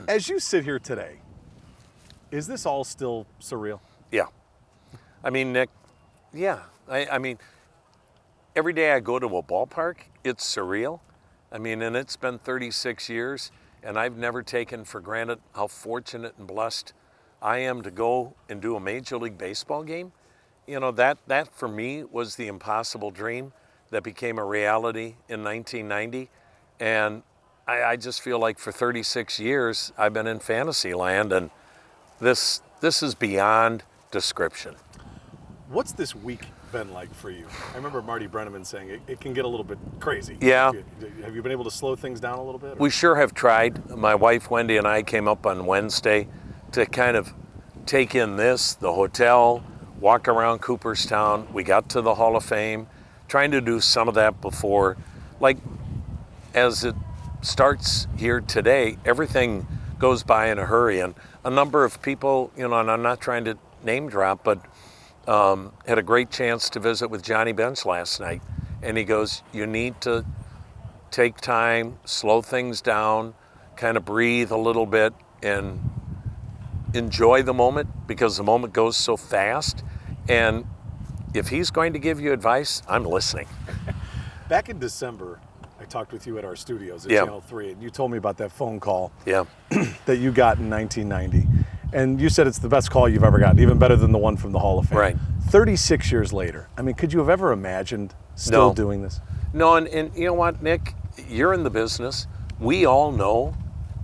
As you sit here today, is this all still surreal? Yeah. I mean, Nick, yeah. I mean, every day I go to a ballpark, it's surreal. I mean, and it's been 36 years, and I've never taken for granted how fortunate and blessed I am to go and do a Major League Baseball game. You know, that for me was the impossible dream that became a reality in 1990. And I just feel like for 36 years, I've been in fantasy land, and this is beyond description. What's this week been like for you? I remember Marty Brenneman saying it can get a little bit crazy. Yeah. Have you been able to slow things down a little bit? Or? We sure have tried. My wife, Wendy, and I came up on Wednesday to kind of take in the hotel, walk around Cooperstown. We got to the Hall of Fame, trying to do some of that before. Like, as it starts here today, everything goes by in a hurry. And a number of people, you know, and I'm not trying to name drop, but had a great chance to visit with Johnny Bench last night. And he goes, you need to take time, slow things down, kind of breathe a little bit, and enjoy the moment, because the moment goes so fast. And if he's going to give you advice, I'm listening. Back in December, I talked with you at our studios at Channel 3, and you told me about that phone call that you got in 1990. And you said it's the best call you've ever gotten, even better than the one from the Hall of Fame. Right. 36 years later, I mean, could you have ever imagined still doing this? No, and you know what, Nick? You're in the business. We all know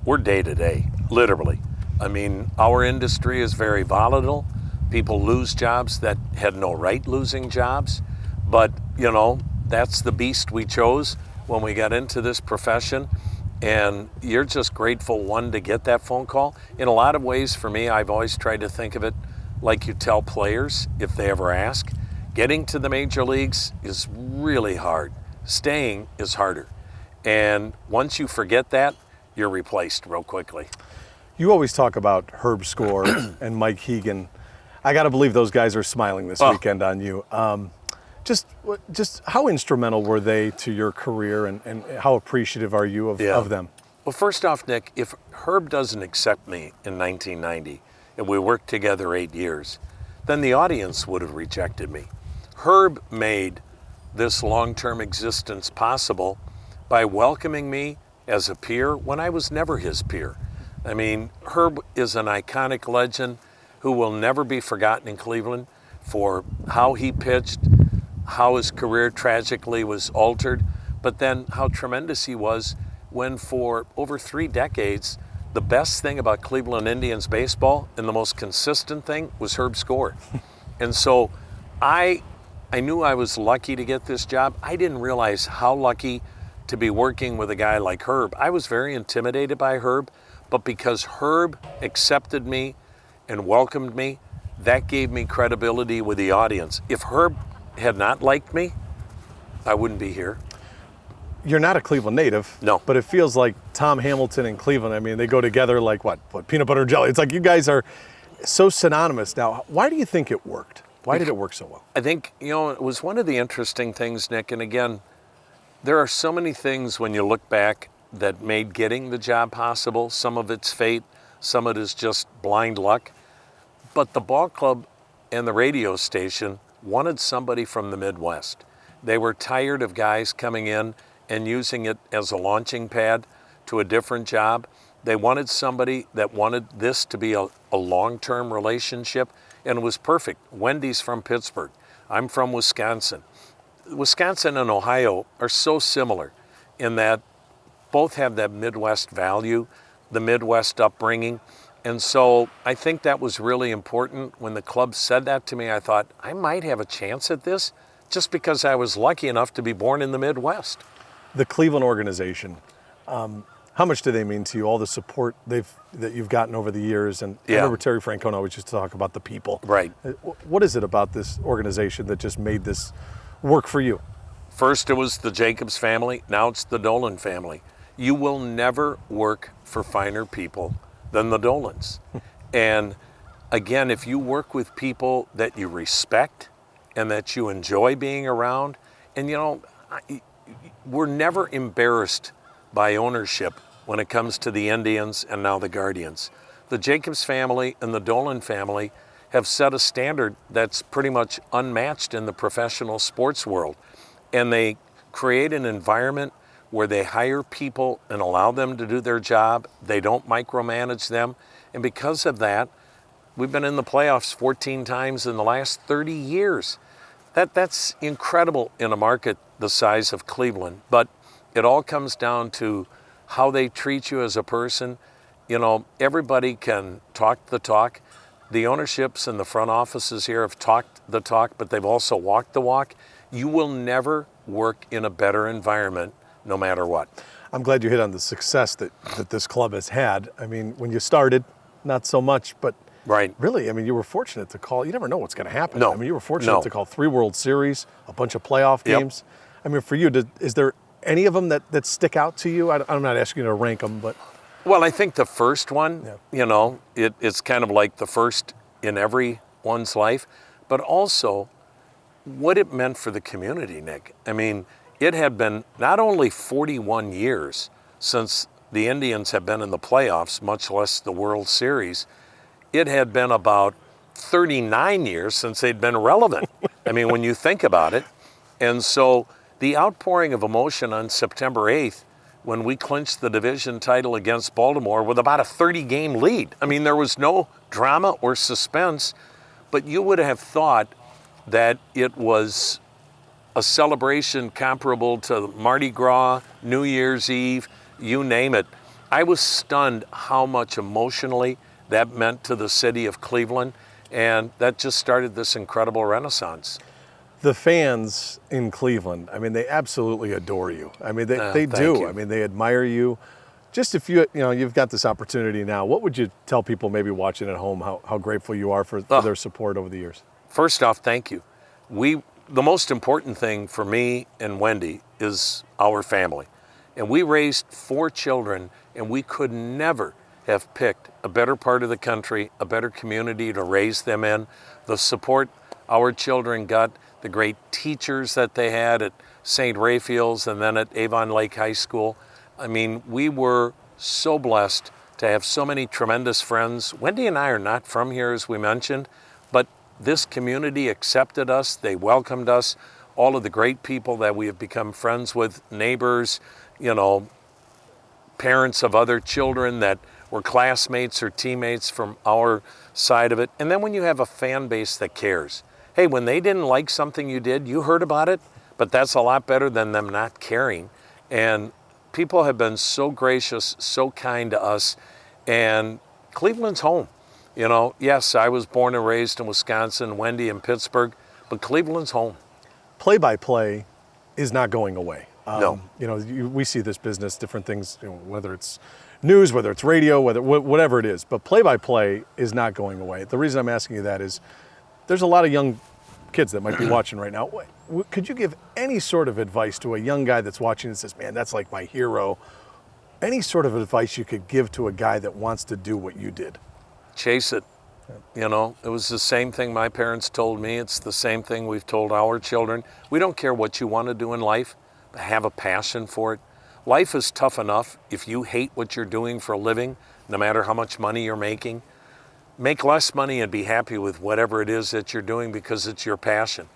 we're day to day, literally. I mean, our industry is very volatile. People lose jobs that had no right losing jobs. But, you know, that's the beast we chose when we got into this profession. And you're just grateful, one, to get that phone call. In a lot of ways, for me, I've always tried to think of it like you tell players if they ever ask. Getting to the major leagues is really hard. Staying is harder. And once you forget that, you're replaced real quickly. You always talk about Herb Score and Mike Hegan. I got to believe those guys are smiling this weekend on you. Just how instrumental were they to your career, and how appreciative are you of them? Well, first off, Nick, if Herb doesn't accept me in 1990 and we worked together 8 years, then the audience would have rejected me. Herb made this long-term existence possible by welcoming me as a peer when I was never his peer. I mean, Herb is an iconic legend who will never be forgotten in Cleveland for how he pitched, how his career tragically was altered, but then how tremendous he was when for over 3 decades, the best thing about Cleveland Indians baseball and the most consistent thing was Herb Score. And so I knew I was lucky to get this job. I didn't realize how lucky to be working with a guy like Herb. I was very intimidated by Herb, but because Herb accepted me and welcomed me, that gave me credibility with the audience. If Herb had not liked me, I wouldn't be here. You're not a Cleveland native. No. But it feels like Tom Hamilton and Cleveland, I mean, they go together like what, peanut butter and jelly. It's like you guys are so synonymous now. Why do you think it worked? Why did it work so well? I think, you know, it was one of the interesting things, Nick, and again, there are so many things when you look back that made getting the job possible. Some of it's fate, some of it is just blind luck. But the ball club and the radio station wanted somebody from the Midwest. They were tired of guys coming in and using it as a launching pad to a different job. They wanted somebody that wanted this to be a long-term relationship, and it was perfect. Wendy's from Pittsburgh. I'm from Wisconsin. Wisconsin and Ohio are so similar in that both have that Midwest value, the Midwest upbringing. And so I think that was really important. When the club said that to me, I thought, I might have a chance at this just because I was lucky enough to be born in the Midwest. The Cleveland organization, how much do they mean to you? All the support that you've gotten over the years, and I remember Terry Francona always used to talk about the people. Right. What is it about this organization that just made this work for you? First it was the Jacobs family, now it's the Dolan family. You will never work for finer people than the Dolans. And again, if you work with people that you respect and that you enjoy being around, and you know, we're never embarrassed by ownership when it comes to the Indians and now the Guardians. The Jacobs family and the Dolan family have set a standard that's pretty much unmatched in the professional sports world. And they create an environment where they hire people and allow them to do their job. They don't micromanage them. And because of that, we've been in the playoffs 14 times in the last 30 years. That's incredible in a market the size of Cleveland. But it all comes down to how they treat you as a person. You know, everybody can talk the talk. The ownerships and the front offices here have talked the talk, but they've also walked the walk. You will never work in a better environment, no matter what. I'm glad you hit on the success that this club has had. I mean, when you started, not so much, but right. Really, I mean, you were fortunate to call. You never know what's going to happen. No. I mean, you were fortunate to call 3 World Series, a bunch of playoff Yep. games. I mean, for you, is there any of them that stick out to you? I'm not asking you to rank them, but... Well, I think the first one, Yeah. you know, it's kind of like the first in everyone's life, but also what it meant for the community, Nick. I mean, it had been not only 41 years since the Indians have been in the playoffs, much less the World Series. It had been about 39 years since they'd been relevant. I mean, when you think about it. And so the outpouring of emotion on September 8th, when we clinched the division title against Baltimore with about a 30-game lead. I mean, there was no drama or suspense, but you would have thought that it was a celebration comparable to Mardi Gras, New Year's Eve, you name it. I was stunned how much emotionally that meant to the city of Cleveland, and that just started this incredible renaissance. The fans in Cleveland, I mean, they absolutely adore you. I mean, they Thank do. you. I mean, they admire you. Just if you've got this opportunity now, what would you tell people maybe watching at home how grateful you are for their support over the years? First off, thank you. The most important thing for me and Wendy is our family. And we raised 4 children, and we could never have picked a better part of the country, a better community to raise them in. The support our children got, the great teachers that they had at St. Raphael's and then at Avon Lake High School. I mean, we were so blessed to have so many tremendous friends. Wendy and I are not from here, as we mentioned, but this community accepted us. They welcomed us. All of the great people that we have become friends with, neighbors, you know, parents of other children that were classmates or teammates from our side of it. And then when you have a fan base that cares, hey, when they didn't like something you did, you heard about it, but that's a lot better than them not caring. And people have been so gracious, so kind to us, and Cleveland's home. You know, yes, I was born and raised in Wisconsin, Wendy in Pittsburgh, but Cleveland's home. Play-by-play is not going away. No. You know, we see this business, different things, you know, whether it's news, whether it's radio, whatever it is, but play-by-play is not going away. The reason I'm asking you that is there's a lot of young kids that might be watching right now. Could you give any sort of advice to a young guy that's watching and says, man, that's like my hero? Any sort of advice you could give to a guy that wants to do what you did? Chase it. You know, it was the same thing my parents told me. It's the same thing we've told our children. We don't care what you want to do in life, but have a passion for it. Life is tough enough if you hate what you're doing for a living, no matter how much money you're making. Make less money and be happy with whatever it is that you're doing because it's your passion.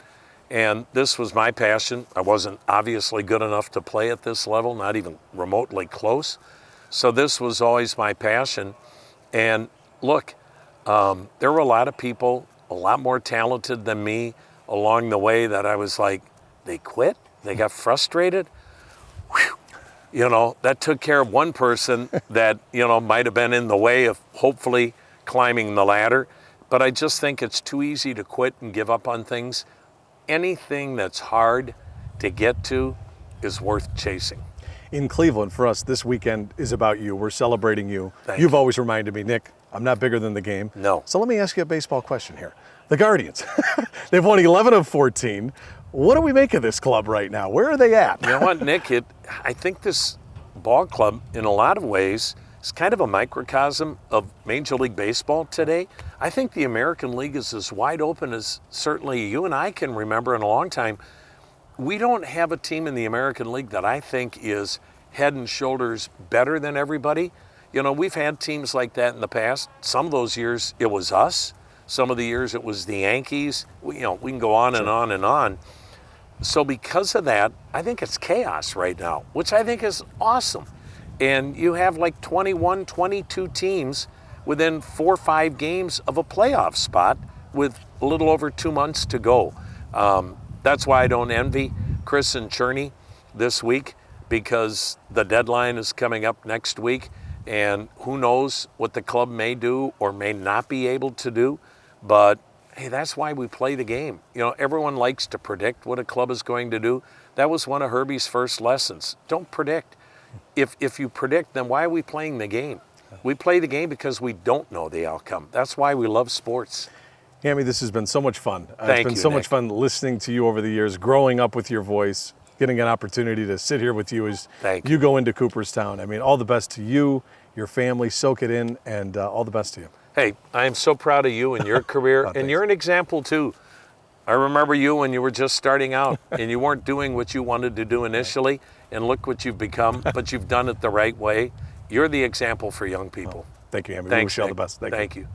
And this was my passion. I wasn't obviously good enough to play at this level, not even remotely close. So this was always my passion. And look, there were a lot of people, a lot more talented than me along the way that I was like, they quit? They got frustrated? Whew. You know, that took care of one person that, you know, might have been in the way of hopefully climbing the ladder. But I just think it's too easy to quit and give up on things. Anything that's hard to get to is worth chasing. In Cleveland, for us, this weekend is about you. We're celebrating you. Thank You've you. always reminded me, Nick, I'm not bigger than the game. No. So let me ask you a baseball question here. The Guardians, they've won 11 of 14. What do we make of this club right now? Where are they at? You know what, Nick? I think this ball club, in a lot of ways, is kind of a microcosm of Major League Baseball today. I think the American League is as wide open as certainly you and I can remember in a long time. We don't have a team in the American League that I think is head and shoulders better than everybody. You know, we've had teams like that in the past. Some of those years it was us. Some of the years it was the Yankees. We can go on and on and on. So because of that, I think it's chaos right now, which I think is awesome. And you have like 21, 22 teams within 4 or 5 games of a playoff spot with a little over 2 months to go. That's why I don't envy Chris and Cherney this week, because the deadline is coming up next week, and who knows what the club may do or may not be able to do. But hey, that's why we play the game. You know, everyone likes to predict what a club is going to do. That was one of Herbie's first lessons. Don't predict. If you predict, then why are we playing the game? We play the game because we don't know the outcome. That's why we love sports. Hammy, this has been so much fun. Thank it's been you, so Nick. much fun listening to you over the years, growing up with your voice, getting an opportunity to sit here with you as Thank you go into Cooperstown. I mean, all the best to you, your family, soak it in, and all the best to you. Hey, I am so proud of you and your career, and thanks. you're an example too. I remember you when you were just starting out and you weren't doing what you wanted to do initially, and look what you've become, but you've done it the right way. You're the example for young people. Thank you, Hammy. We Thanks, wish you all the Nick. best. Thank you. Thank you.